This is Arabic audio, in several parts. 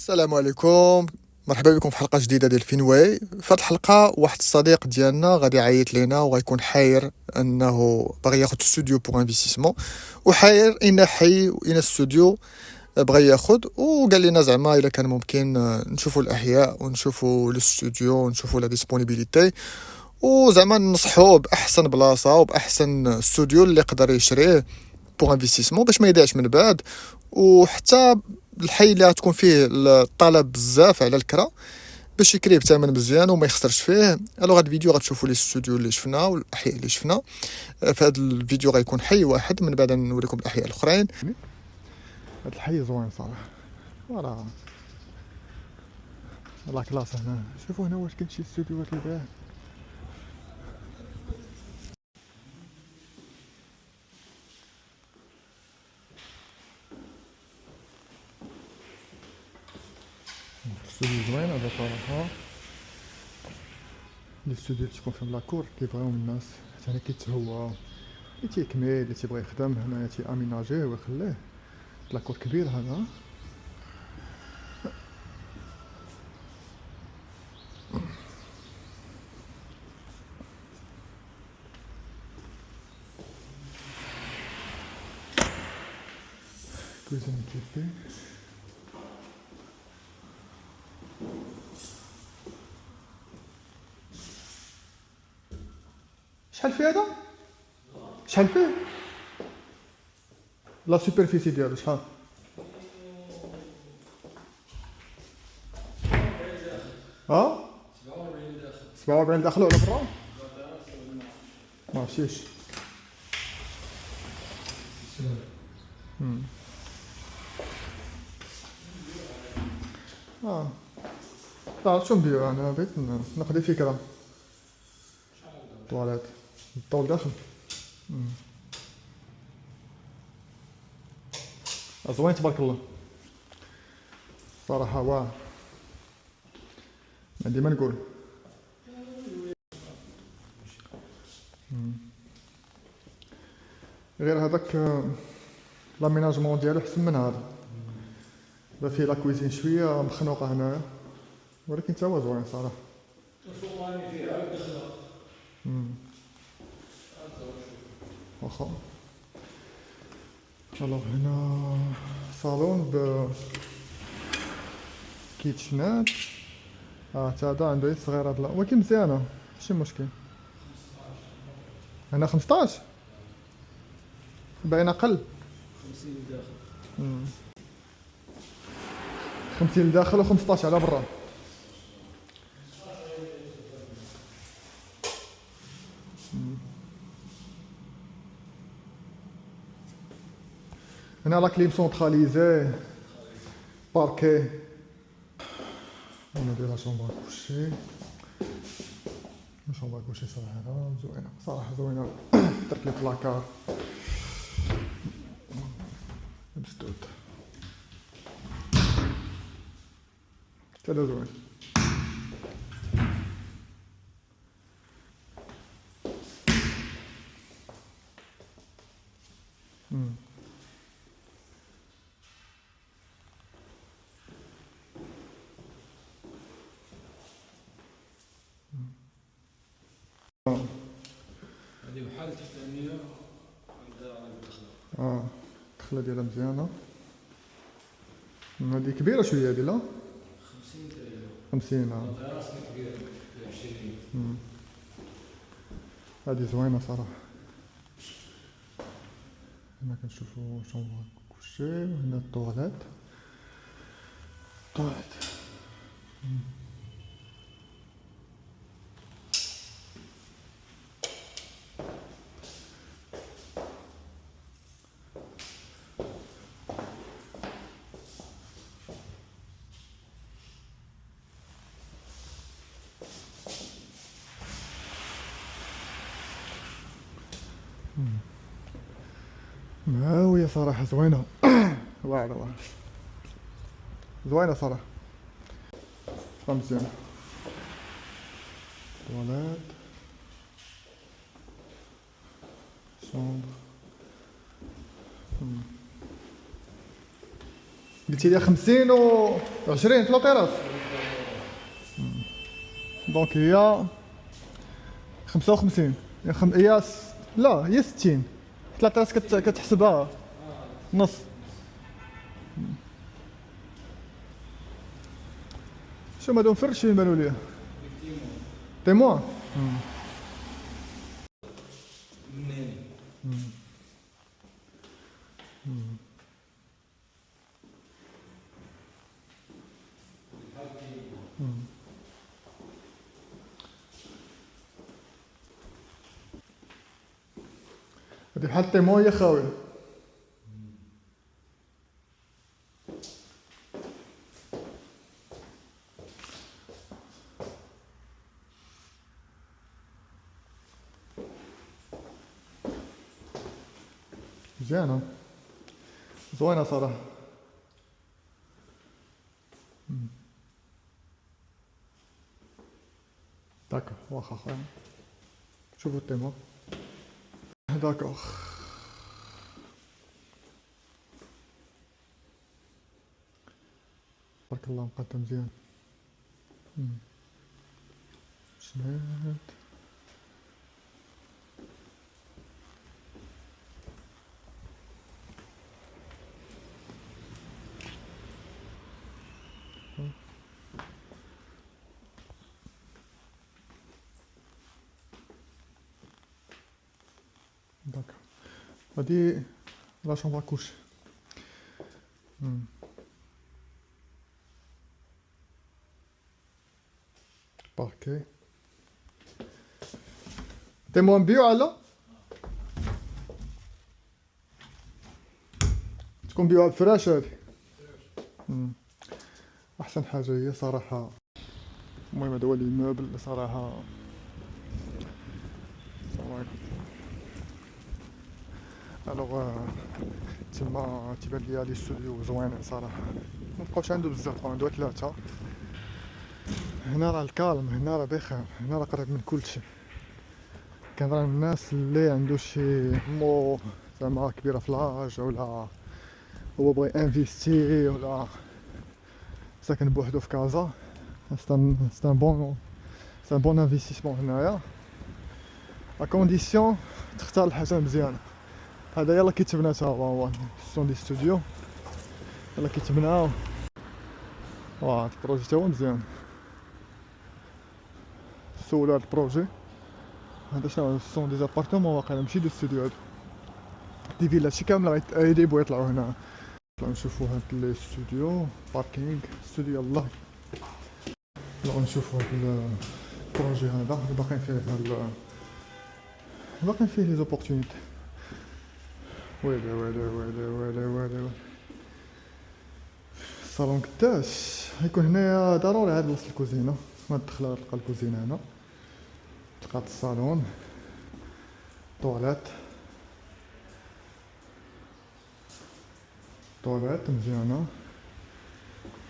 السلام عليكم. مرحبا بكم في حلقه جديده ديال فينواي. في هذه الحلقه واحد الصديق ديالنا غادي يعيط لينا وغيكون حاير انه باغي ياخذ استوديو بوغ انفستيسمون، وحاير اين حي واين استوديو بغى ياخذ، وقال لنا زعما الا كان ممكن نشوفوا الاحياء ونشوفوا الاستوديو ونشوفوا لا ديسپونيبيليتي، وزعما ننصحوه باحسن بلاصه وباحسن استوديو اللي يقدر يشريه بوغ انفستيسمون باش ما يضيعش من بعد، وحتى الحي اللي غتكون فيه الطلب بزاف على الكرا باش يكريه بثمن مزيان وما يخسرش فيه. الوغ هاد الفيديو غتشوفوا لي الاستوديو اللي شفنا والاحياء اللي شفنا. في هذا الفيديو غيكون حي واحد، من بعد نوريكم الاحياء الاخرين. هاد الحي زوين صراحه، فوالا لا كلاس. هنا شوفوا هنا واش كاين شي استوديوهات للبيع. استوديو زوين هذا صراحه. الاستوديو تكون فيهم لاكور كيبغيوهم الناس، حتى هنا كيتهوى اللي تيكمل اللي تيبغي يخدم هنا تياميناجيه ويخليه. لاكور كبير هذا. كويزين كيفي شحال فيه هذا؟ شحال فيه؟ لا سوبرفيسي ديالو شحال؟ 47 داخل ولا برا؟ ما عرفتيش. تعرف شو نديرو؟ انا بغيت ناخذ فكره. طواليت الطول داخل. زوين تبارك الله صراحه. واه عندي ما نقول. غير هذاك لاميناجمون ديالو حسن من هذا، بدا فيه لا كويزين شويه مخنوقه هنايا، ولكن تا هو زوين صراحه. واخا. الوغ هنا صالون ب كيتشنات. تا هذا عنده يد صغير هذا، ولكن مزيانه ماشي مشكل. هنا 15 باين اقل. 50 لداخل و15 على برا. هنا لا كليم سونتراليزي باركي. هنا ديال لا شومبر كوشي. شومبر كوشي صراحه زوينه، صراحه زوينه. درت لي بلاكار مسدود كذا زوين. هذه بحال الثانيه عندها الدخله. الدخله ديالها مزيانه. هذه كبيره شويه هذه، لا 50 تقريبا. 50 راسها كبيره 20. هذه زوينه صراحه. هنا كنشوفوا شومبر كوشي، وهنا الطواليت. ماوية صراحة زوينة. واعرة زوينة صراحة، مزيانة. تواليت شومبر. قلتي لي 50 و 20 في لوطيراس. دونك هي 55. لا هي 60. في لوطيراس كتحسبها نص. شو هادو مفرشين بانوا ليا تيموان. منين هادي بحال تيموان هي خاوية. مزيانة زوينة صراحة. داكوغ واخا خويا شوفو التيموان. داكوغ تبارك الله مقادة مزيان. شنات داكوغ. هادي لا شومبر كوشي. باركي تيموان بيو على تكون بيو على الفراش هادي. احسن حاجه هي صراحه. المهم هذا هو الموبل صراحه. السلام عليكم. الوغ تما تيبان ليا لي ستوديو زوينين صراحه. مبقاوش عنده بزاف، عنده 3. هنا راه الكالم، هنا راه بخير، هنا راه قريب من كلشي. كنهضر من الناس اللي عنده شي مو زعما كبيره في لاج، ولا هو بغى انفيستي، ولا ساكن بوحدو في كازا. سي ان بون انفستيسمون هنايا، ا كونديسيون تختار الحاجه مزيانه. هذا يلا كيتبنى تا هو سون دي ستوديو، يلا كيتبنى. واه البروجي تا هو مزيان. سولو هاد البروجي هذا شنو سون دي زابارتمون واقيلا ماشي دي ستوديو، هادو دي فيلا شي كامله يبغيو يطلعوا هنا. نطلعو نشوفو هاد لي ستوديو باركينغ ستوديو. يلاه نطلعو نشوفو هاد البروجي هذا اللي باقيين فيه لي زوبورتونيتي. ويلي ويلي ويلي ويلي ويلي الصالون قداش غيكون هنايا. ضروري هاد بلاصة الكوزينة، ما تدخل تلقى الكوزينة هنا، تلقى الصالون، طواليت مزيانة،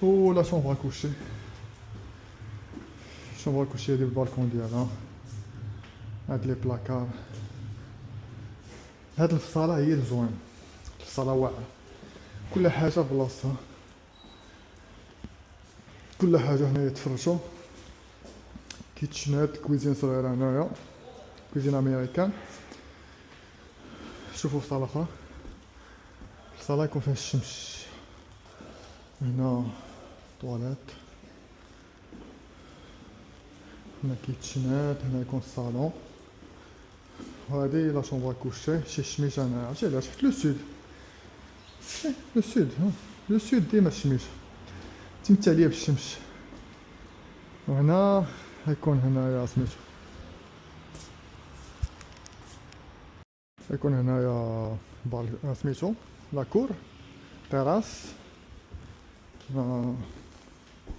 و لا شومبر كوشي. شومبر كوشي هادي بالبالكون ديالها. هاد لي بلاكار. هاد الفصالة هي الزوين، الفصالة واعرة، كل حاجة بلاصتها، كل حاجة هنايا تفرشو. كيتشنات، كويزين صغيرة هنايا، كويزين امريكان. شوفو فصالة اخرى، الصالة يكون فيها الشمس. هنا طواليت، هنا كيتشنات، هنا يكون الصالون. وهادي لا شومبر كوشي. شي شميشة هنايا، عرفتي علاش؟ حيت لو سود، لو سود، لو سود ديما الشميشة تمتع ليا بالشمس. وهنا غيكون هنايا سميتو، غيكون هنايا سميتو لاكور، تيراس،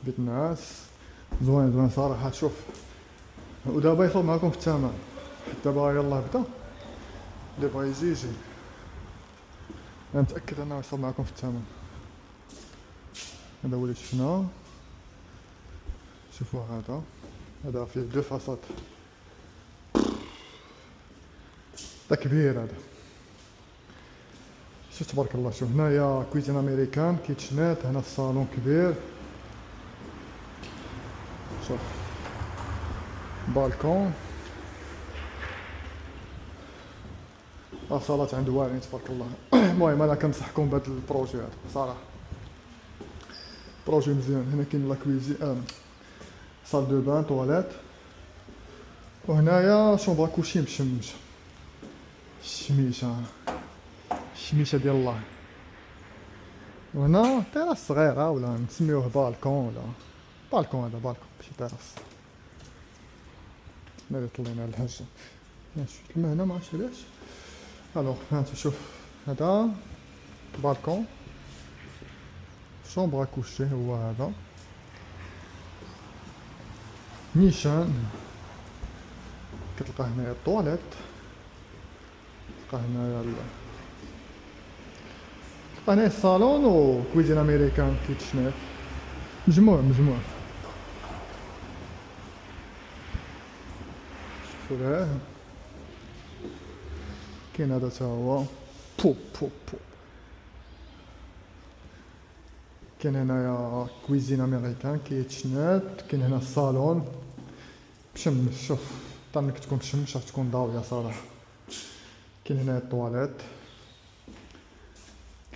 بيت النعاس. زوين زوين صراحة. شوف، ودابا يصوب معاكم في الثمن. دابا يلاه بدا، اللي بغا يجي يجي، انا متأكد انه يصوب معاكم في الثمن. هذا هو اللي شفنا. شوفوا هذا فيه 2 فاصات، هذا كبير. هذا شوف تبارك الله. شوف هنايا كويزين امريكان كيتشنات، هنا الصالون كبير. شوف بالكون، صالات عنده واعرين تبارك الله. المهم انا كنصحكم بهذا البروجي هذا صراحه، بروجي مزيان. هنا كاين لا كويزين، صال دو بان، طواليت، وهنايا شومبر كوشي مشمشه، الشميشه ديال الله. وهنا تيراس صغيره ولا نسميوه بالكون، ولا بالكون، هذا بالكون ماشي تيراس. هنا اللي طلينا على الحاجه ماشي الماء هنا، ما عرفتش علاش. الوغ ها انت شوف، هذا بالكون، شومبر كوشي هو هذا، نيشان. كتلقى هنايا الطواليت، تلقى هنايا تلقى هنايا الصالون وكويزين امريكان كيتشنات، مجموع. شوفوا ليه، كاين هذا تا هو بو. كاين هنايا كويزين امريكان كيتشنات، كاين هنا الصالون مشمش. شوف حتى ملي كتكون مشمش راح تكون ضاويه صراحه. كاين هنايا الطواليت،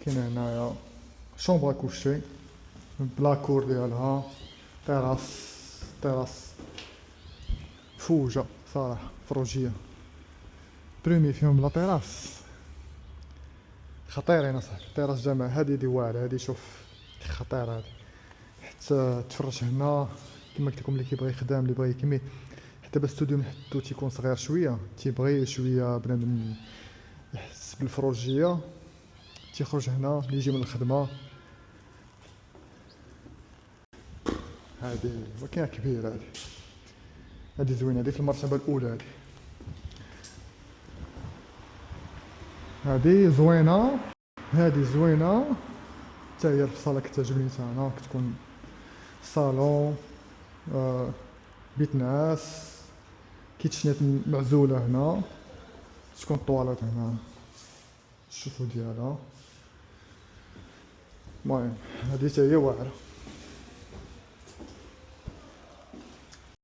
كاين هنايا شومبر كوشي بلا كور ديالها، تيراس فوجه صراحه، فروجيه بريمي فيهم لا تيراس خطيرين اصاحبي. تيراس جماعه هادي واعره، هادي شوف خطيره هادي، حتى تفرج هنا كما قلت لكم. اللي كيبغي يخدم، اللي بغى يكمي، حتى باش الاستوديو نحطو تيكون صغير شويه، تيبغي شويه بنادم يحس بالفروجيه، تيخرج هنا اللي يجي من الخدمه. هادي ماكينه كبيره، هادي زوينه، هادي في المرتبه الاولى. هادي زوينه، هادي زوينه حتى هي. الفصاله كتعجبني حتى انا، كتكون صالون، بيت نعاس، كيتشنات معزوله هنا، تكون الطواليت هنا، شوفوا ديالها. المهم هادي حتى هي واعره.